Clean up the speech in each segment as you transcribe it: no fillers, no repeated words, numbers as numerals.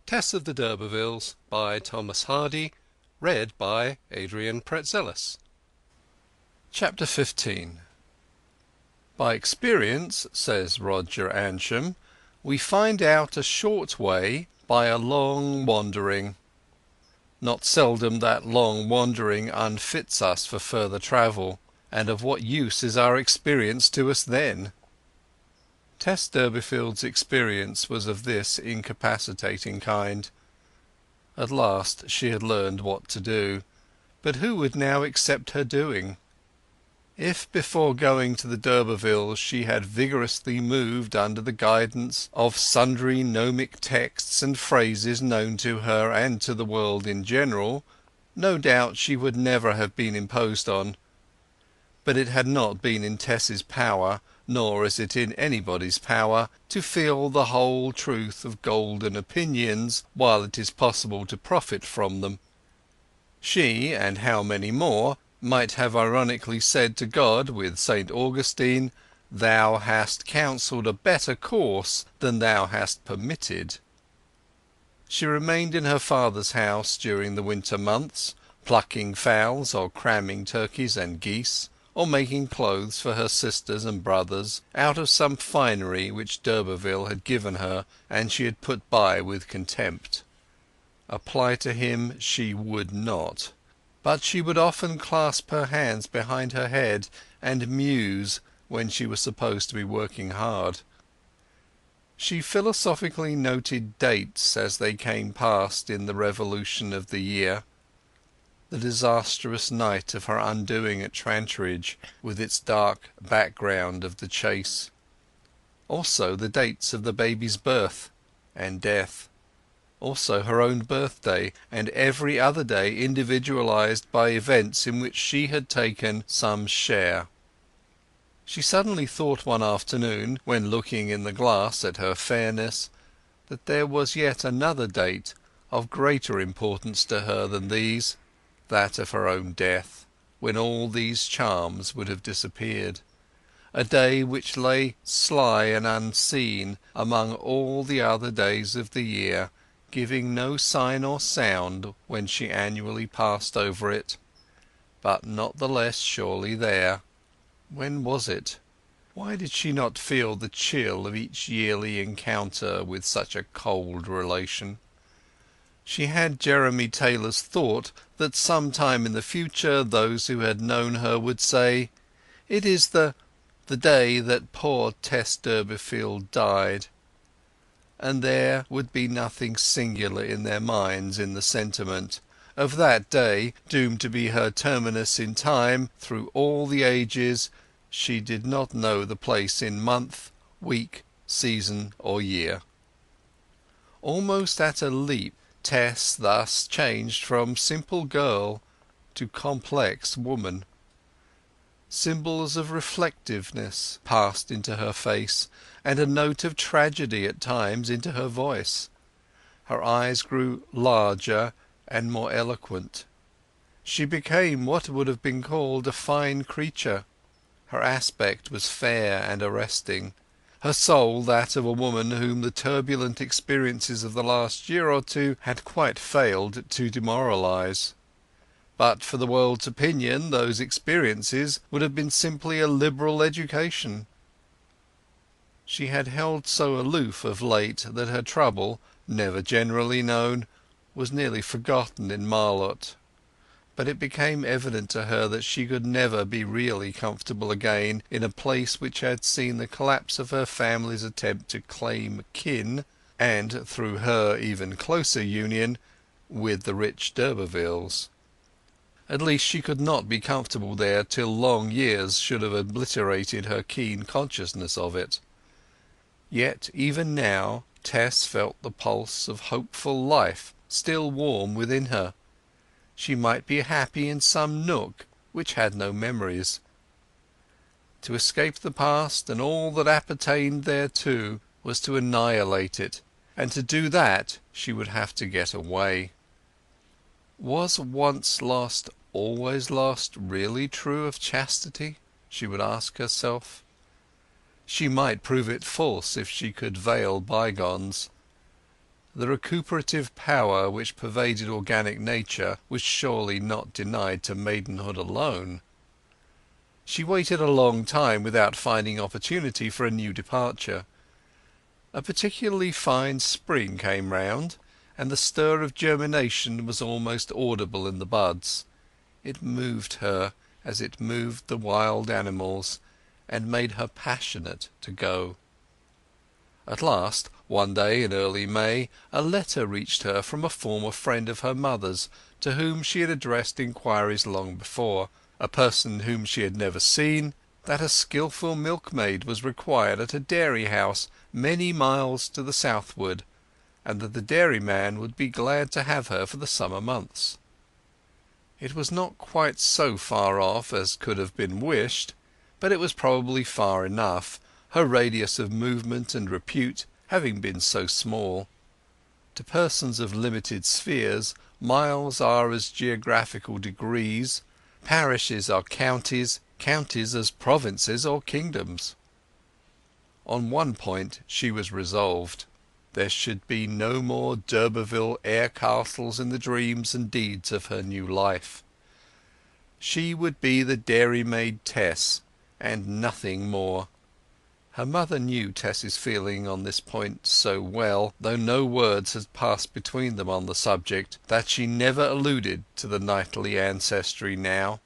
Tess of the D'Urbervilles by Thomas Hardy. Read by Adrian Pretzelis. Chapter 15. By experience, says Roger Ascham, we find out a short way by a long wandering. Not seldom that long wandering unfits us for further travel, and of what use is our experience to us then? Tess Durbeyfield's experience was of this incapacitating kind. At last she had learned what to do, but who would now accept her doing? If before going to the d'Urbervilles she had vigorously moved under the guidance of sundry gnomic texts and phrases known to her and to the world in general, no doubt she would never have been imposed on. But it had not been in Tess's power, nor is it in anybody's power, to feel the whole truth of golden opinions while it is possible to profit from them. She, and how many more, might have ironically said to God with St. Augustine, "Thou hast counselled a better course than thou hast permitted." She remained in her father's house during the winter months, plucking fowls or cramming turkeys and geese, or making clothes for her sisters and brothers out of some finery which d'Urberville had given her and she had put by with contempt. Apply to him she would not, but she would often clasp her hands behind her head and muse when she was supposed to be working hard. She philosophically noted dates as they came past in the revolution of the year. The disastrous night of her undoing at Trantridge, with its dark background of the chase. Also the dates of the baby's birth and death. Also her own birthday, and every other day individualized by events in which she had taken some share. She suddenly thought one afternoon, when looking in the glass at her fairness, that there was yet another date of greater importance to her than these, that of her own death, when all these charms would have disappeared. A day which lay sly and unseen among all the other days of the year, giving no sign or sound when she annually passed over it, but not the less surely there. When was it? Why did she not feel the chill of each yearly encounter with such a cold relation? She had Jeremy Taylor's thought that some time in the future those who had known her would say, "It is the day that poor Tess Durbeyfield died," and there would be nothing singular in their minds in the sentiment of that day, doomed to be her terminus in time through all the ages. She did not know the place in month, week, season or year. Almost at a leap Tess thus changed from simple girl to complex woman. Symbols of reflectiveness passed into her face, and a note of tragedy at times into her voice. Her eyes grew larger and more eloquent. She became what would have been called a fine creature. Her aspect was fair and arresting, her soul that of a woman whom the turbulent experiences of the last year or two had quite failed to demoralize. But for the world's opinion those experiences would have been simply a liberal education. She had held so aloof of late that her trouble, never generally known, was nearly forgotten in Marlott. But it became evident to her that she could never be really comfortable again in a place which had seen the collapse of her family's attempt to claim kin, and through her even closer union, with the rich d'Urbervilles. At least she could not be comfortable there till long years should have obliterated her keen consciousness of it. Yet even now Tess felt the pulse of hopeful life still warm within her. She might be happy in some nook which had no memories. To escape the past and all that appertained thereto was to annihilate it, and to do that she would have to get away. Was once lost always lost really true of chastity? She would ask herself. She might prove it false if she could veil bygones. The recuperative power which pervaded organic nature was surely not denied to maidenhood alone. She waited a long time without finding opportunity for a new departure. A particularly fine spring came round, and the stir of germination was almost audible in the buds. It moved her as it moved the wild animals, and made her passionate to go. At last, one day in early May, a letter reached her from a former friend of her mother's, to whom she had addressed inquiries long before, a person whom she had never seen, that a skilful milkmaid was required at a dairy house many miles to the southward, and that the dairyman would be glad to have her for the summer months. It was not quite so far off as could have been wished, but it was probably far enough, her radius of movement and repute having been so small. To persons of limited spheres, miles are as geographical degrees, parishes are counties, counties as provinces or kingdoms. On one point she was resolved. There should be no more d'Urberville air castles in the dreams and deeds of her new life. She would be the dairymaid Tess, and nothing more. Her mother knew Tess's feeling on this point so well, though no words had passed between them on the subject, that she never alluded to the knightly ancestry now.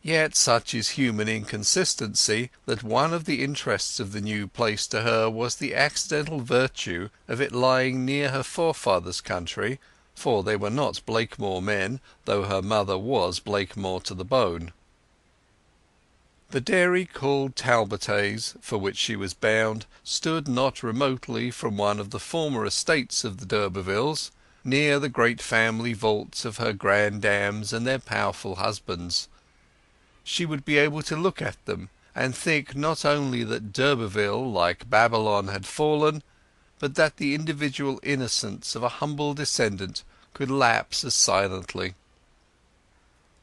Yet such is human inconsistency that one of the interests of the new place to her was the accidental virtue of it lying near her forefathers' country, for they were not Blakemore men, though her mother was Blakemore to the bone. The dairy called Talbothays, for which she was bound, stood not remotely from one of the former estates of the d'Urbervilles, near the great family vaults of her granddames and their powerful husbands. She would be able to look at them, and think not only that d'Urberville, like Babylon, had fallen, but that the individual innocence of a humble descendant could lapse as silently.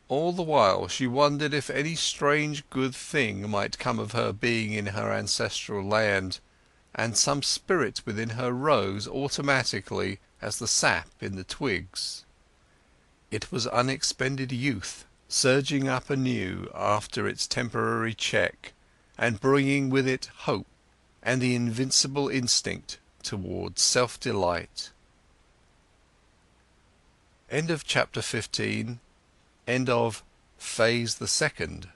All the while she wondered if any strange good thing might come of her being in her ancestral land, and some spirit within her rose automatically as the sap in the twigs. It was unexpended youth, surging up anew after its temporary check, and bringing with it hope and the invincible instinct towards self-delight. End of chapter 15. End of Phase the Second.